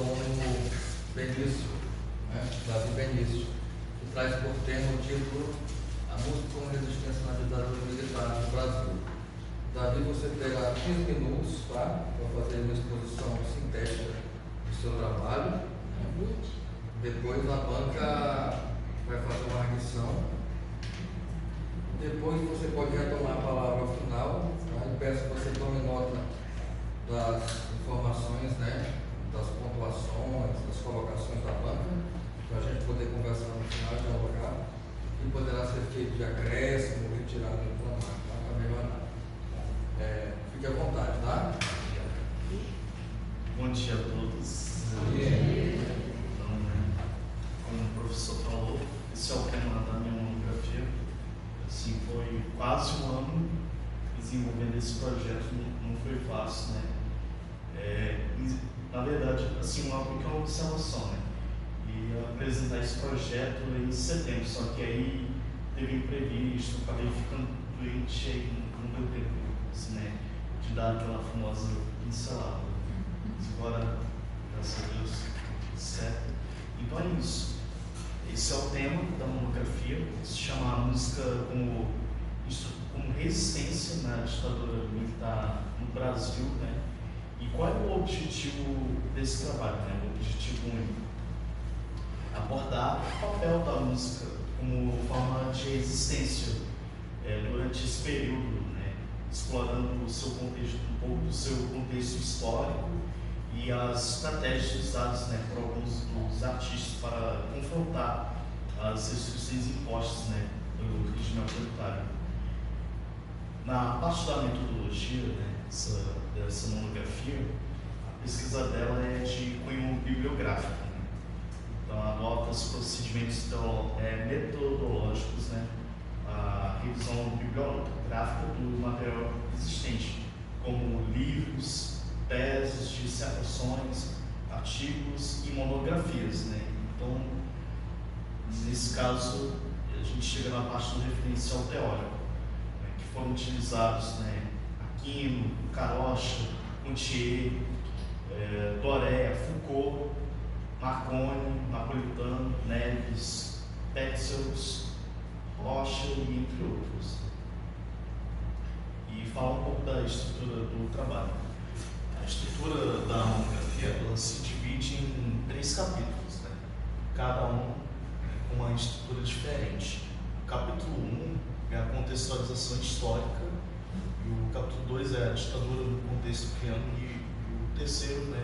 homônimo Benício, né? Davi Benício, que traz por tema o título A Música como Resistência na Ditadura Militar no Brasil. Davi, você terá 15 minutos, tá? Para fazer uma exposição sintética do seu trabalho, né? Depois a banca vai fazer uma arguição. Depois você pode retomar a palavra ao final, tá? Eu peço que você tome nota das informações, né? Das pontuações, das colocações da banca, para a gente poder conversar no final, dialogar, e poderá ser feito de acréscimo, retirado do plano, tá? Para melhorar. Fique à vontade, tá? Bom dia a todos. Então, como o professor falou, esse é o tema da minha monografia. Assim, foi quase um ano desenvolvendo esse projeto, não foi fácil, né? Na verdade, assim, uma pequena observação, né? E apresentar esse projeto em setembro, só que aí teve imprevisto, acabei ficando doente e não deu tempo, assim, né? De dar aquela famosa pincelada. Agora, graças a Deus, certo? Então é isso. Esse é o tema da monografia, se chama a música como resistência na ditadura militar no Brasil, né? E qual é o objetivo desse trabalho, né? O objetivo único: abordar o papel da música como forma de resistência durante esse período, né? Explorando o seu contexto, um pouco do seu contexto histórico e as estratégias usadas, né, por alguns dos artistas para confrontar as restrições impostas, né, pelo regime autoritário. Na parte da metodologia, né, dessa monografia, a pesquisa dela é de cunho bibliográfico, né? Então adota os procedimentos metodológicos, né, a revisão bibliográfica do material existente, como livros, teses, dissertações, artigos e monografias, né? Então, nesse caso, a gente chega na parte do referencial teórico, né, que foram utilizados, né, Aquino, Carocha, Montier, Dorea, Foucault, Marconi, Napolitano, Neves, Petzels, Rocha e entre outros. E fala um pouco da estrutura do trabalho. A estrutura da monografia ela se divide em 3 capítulos, né? Cada um com uma estrutura diferente. O capítulo 1 é a contextualização histórica, e o capítulo 2 é a ditadura no contexto ucraniano, e o terceiro, né,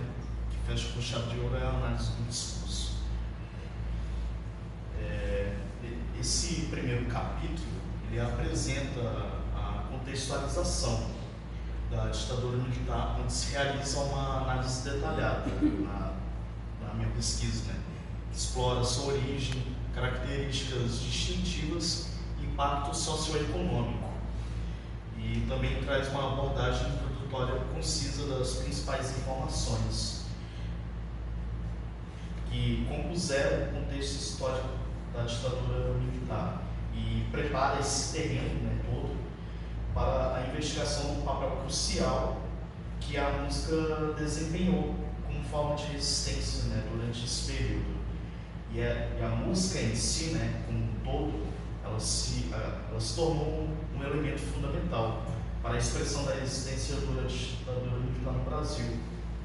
que fecha com chave de ouro, é a análise do discurso. Esse primeiro capítulo ele apresenta a contextualização da ditadura militar, onde se realiza uma análise detalhada na minha pesquisa, né? Explora sua origem, características distintivas e impacto socioeconômico. E também traz uma abordagem introdutória concisa das principais informações que compuseram o contexto histórico da ditadura militar e prepara esse terreno, né, todo para a investigação do papel crucial que a música desempenhou como forma de resistência, né, durante esse período. E a música em si, né, como um todo, ela se tornou um elemento fundamental para a expressão da resistência durante a ditadura militar no Brasil,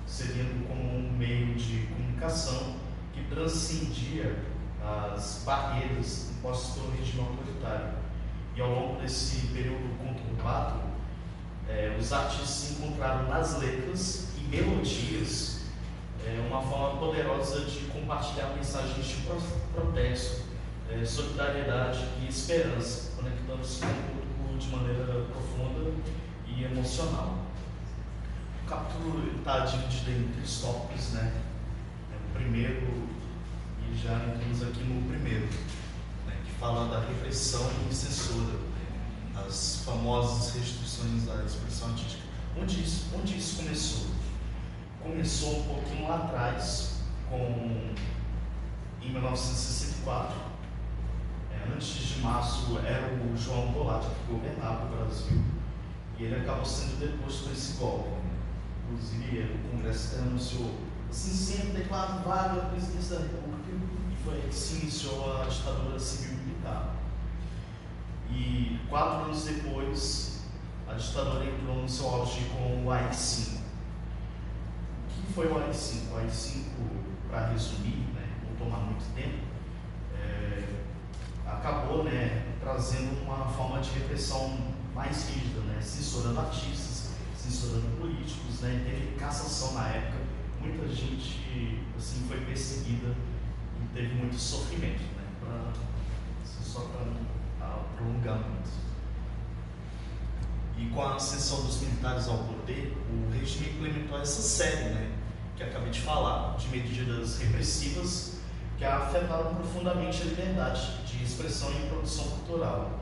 servindo como um meio de comunicação que transcendia as barreiras impostas pelo regime autoritário. E ao longo desse período conturbado, os artistas encontraram nas letras e melodias uma forma poderosa de compartilhar mensagens de protesto, solidariedade e esperança, conectando-se com o público de maneira profunda e emocional. O capítulo está dividido em 3 tópicos, né? O primeiro, e já entramos aqui no primeiro, que fala da repressão e censura, as famosas restrições da expressão artística. Onde isso começou? Começou um pouquinho lá atrás, em 1964. Antes de março era o João Goulart que governava o Brasil, e ele acabou sendo deposto por esse golpe. Inclusive, o Congresso anunciou a assim, sendo declarado vaga a presidência da República, e foi aí que se iniciou a ditadura civil-militar. E 4 anos depois, a ditadura entrou no seu auge com o AI-5. O que foi o AI-5? O AI-5, para resumir, né, não tomar muito tempo, acabou, né, trazendo uma forma de repressão mais rígida, né, censurando artistas, censurando políticos, né, teve cassação na época, muita gente assim, foi perseguida e teve muito sofrimento, né, só para não prolongar muito. E com a ascensão dos militares ao poder, o regime implementou essa série, né, que acabei de falar, de medidas repressivas que afetaram profundamente a liberdade de expressão e produção cultural.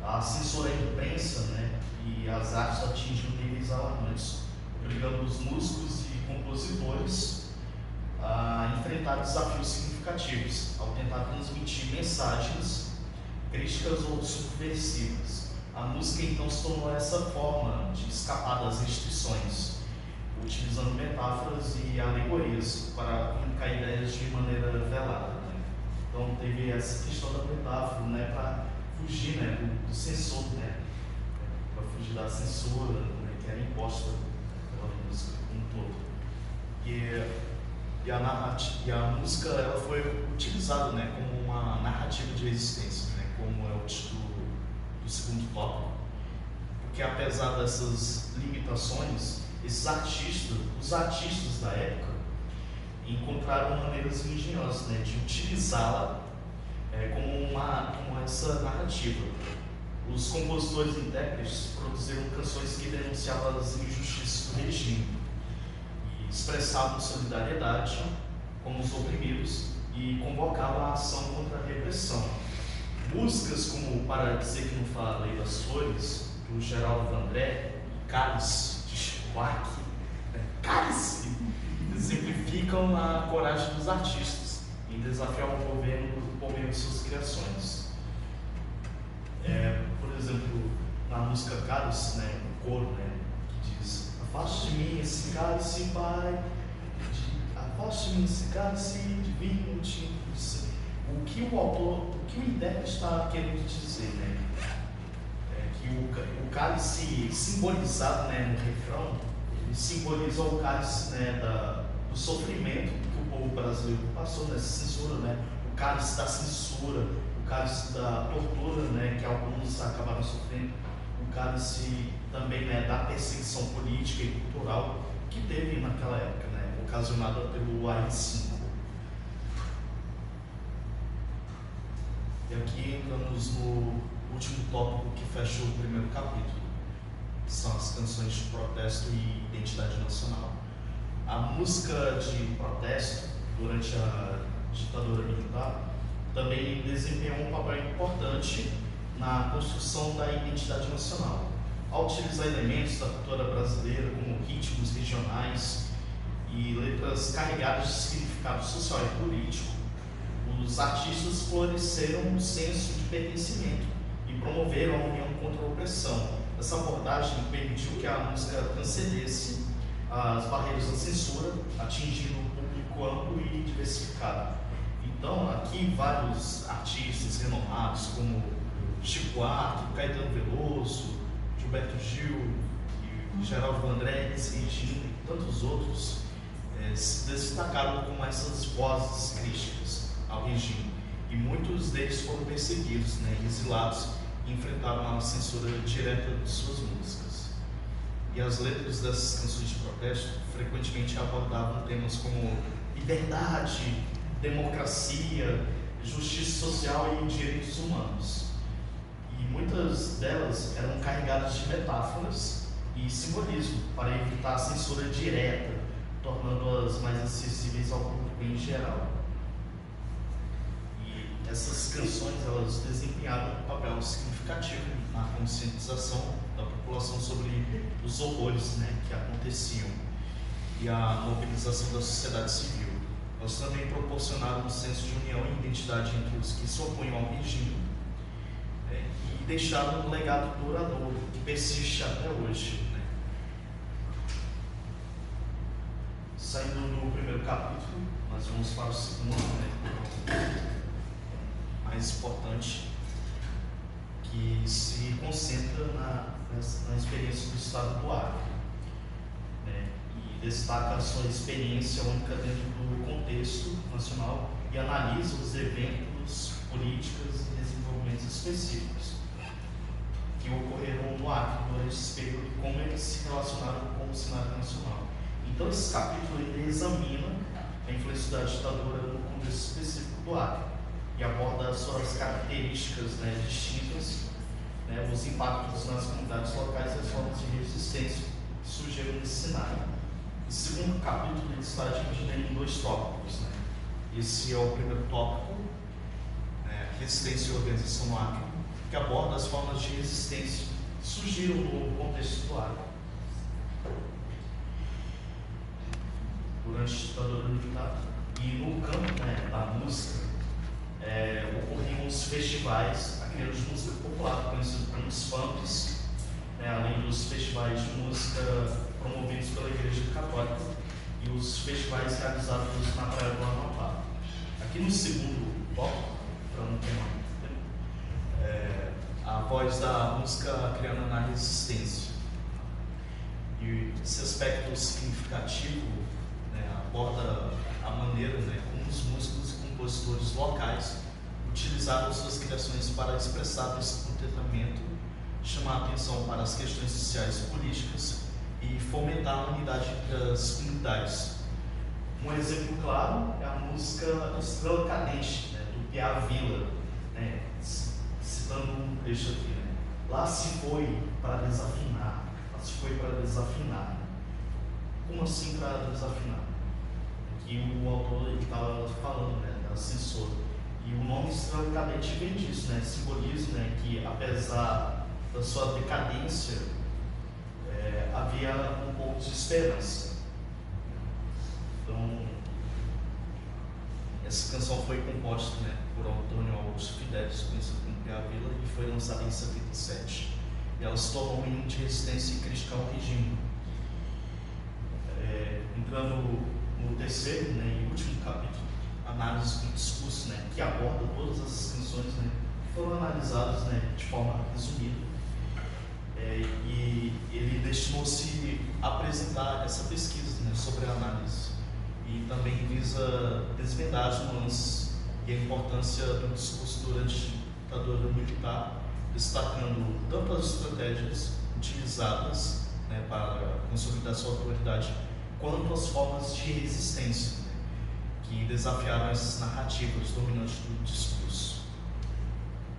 A censura à imprensa, né, e as artes atingiram níveis alarmantes, obrigando os músicos e compositores a enfrentar desafios significativos ao tentar transmitir mensagens críticas ou subversivas. A música então se tornou essa forma de escapar das restrições, utilizando metáforas e alegorias para comunicar ideias de maneira velada, né? Então teve essa questão da metáfora, né, para fugir, né, do censor, né, para fugir da censura, né, que era imposta pela música como um todo. E a música ela foi utilizada, né, como uma narrativa de resistência, né, como é o título do segundo tópico, porque apesar dessas limitações, os artistas da época encontraram maneiras engenhosas, né, de utilizá-la como essa narrativa. Os compositores e intérpretes produziram canções que denunciavam as injustiças do regime e expressavam solidariedade com os oprimidos e convocavam a ação contra a repressão. Músicas como Para Dizer Que Não Falei das Flores, do Geraldo Vandré, Cálice, de Chico Buarque, Cálice, exemplificam a coragem dos artistas em desafiar o governo por meio de suas criações. Por exemplo, na música Cálice, né, o coro, né, que diz: afaste de mim esse cálice, Pai, afaste de mim esse cálice divino. O que o intérprete está querendo dizer, né? Que o cálice simbolizado, né, no refrão, ele simboliza o cálice, né, do sofrimento que o povo brasileiro passou nessa censura, né? O cálice da censura, o cálice da tortura, né, que alguns acabaram sofrendo, o cálice também, né, da perseguição política e cultural que teve naquela época, né, ocasionada pelo AI-5. E aqui entramos no último tópico que fecha o primeiro capítulo, que são as canções de protesto e identidade nacional. A música de protesto, durante a ditadura militar, também desempenhou um papel importante na construção da identidade nacional. Ao utilizar elementos da cultura brasileira, como ritmos regionais e letras carregadas de significado social e político, os artistas floresceram um senso de pertencimento e promoveram a união contra a opressão. Essa abordagem permitiu que a música transcendesse as barreiras da censura, atingindo um público amplo e diversificado. Então, aqui vários artistas renomados, como Chico Buarque, Caetano Veloso, Gilberto Gil, e Geraldo Vandré, Elis Regina e tantos outros, se destacaram como essas vozes críticas ao regime. E muitos deles foram perseguidos, né, exilados, e enfrentaram a censura direta de suas músicas. E as letras dessas canções de protesto frequentemente abordavam temas como liberdade, democracia, justiça social e direitos humanos. E muitas delas eram carregadas de metáforas e simbolismo para evitar a censura direta, tornando-as mais acessíveis ao público em geral. E essas canções, elas desempenharam um papel significativo na conscientização da população sobre os horrores, né, que aconteciam e a mobilização da sociedade civil. Elas também proporcionaram um senso de união e identidade entre os que se opunham ao regime, e deixaram um legado duradouro que persiste até hoje. Saindo do primeiro capítulo, nós vamos para o segundo, né, mais importante, que se concentra na experiência do Estado do Acre, né, e destaca a sua experiência única dentro do contexto nacional e analisa os eventos, políticas e desenvolvimentos específicos que ocorreram no Acre durante esse período e como eles se relacionaram com o cenário nacional. Então, esse capítulo ele examina a influência da ditadura no contexto específico do Acre e aborda as suas características, né, distintas, né, os impactos nas comunidades locais e as formas de resistência que surgiram nesse cenário. O segundo capítulo ele está dividido em 2 tópicos. Né? Esse é o primeiro tópico, resistência e organização no Acre, que aborda as formas de resistência que surgiram no contexto do Acre durante a ditadura militar. E no campo, né, da música, ocorriam os festivais, aqueles de música popular, conhecidos como os funks, né, além dos festivais de música promovidos pela Igreja Católica e os festivais realizados na Praia do Amapá. Aqui no segundo tópico, para não ter muito tempo, a voz da música criando na resistência. E esse aspecto significativo, né, aborda a maneira, né, como os músicos e compositores locais utilizaram suas criações para expressar esse contentamento, chamar a atenção para as questões sociais e políticas e fomentar a unidade entre as comunidades. Um exemplo claro é a música Estrela Cadente, né, do Piá Vila, né, citando um trecho aqui, né? Lá se foi para desafinar, lá se foi para desafinar. Como assim para desafinar? Que o autor estava falando, né, da censura. E o nome Estrela Cadente vem disso, né? Simboliza, né, que apesar da sua decadência, havia um pouco de esperança. Então, essa canção foi composta, né, por Antônio Augusto Fidelis, conhecido como Piá Vila, e foi lançada em 77. E ela se tornou um hino de resistência e crítica ao regime. Entrando no terceiro, né, e último capítulo, análise do discurso, né, que aborda todas essas canções, né, que foram analisadas, né, de forma resumida. E ele destinou-se a apresentar essa pesquisa, né, sobre a análise e também visa desvendar as nuances e a importância do discurso durante a ditadura militar, destacando tanto as estratégias utilizadas, né, para consolidar sua autoridade, quanto as formas de resistência, né, que desafiaram essas narrativas dominantes do discurso.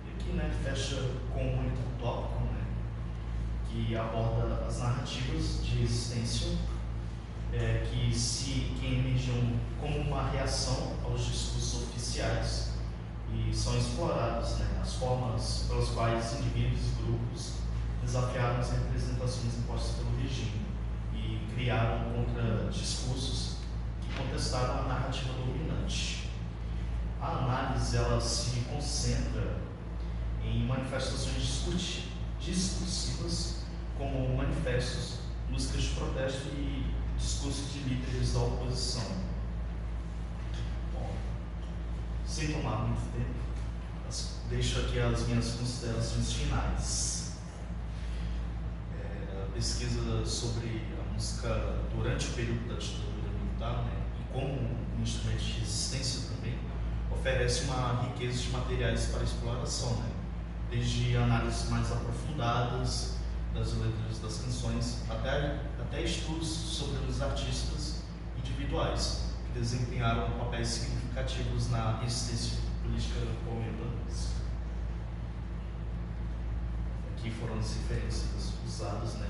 E aqui, né, fecha com um único tópico, né, que aborda as narrativas de resistência que emergiam como uma reação aos discursos oficiais e são exploradas, né, as formas pelas quais indivíduos e grupos desafiaram as representações impostas pelo regime e criaram contra-discursos que contestaram a narrativa dominante. A análise ela se concentra em manifestações discursivas como manifestos, músicas de protesto e discursos de líderes da oposição. Bom, sem tomar muito tempo, deixo aqui as minhas considerações finais. A pesquisa sobre a música durante o período da ditadura militar, né, e como um instrumento de resistência também, oferece uma riqueza de materiais para exploração, né, desde análises mais aprofundadas das letras das canções até estudos sobre os artistas individuais que desempenharam papéis significativos na resistência política palmeirense. Aqui foram as referências usadas, né,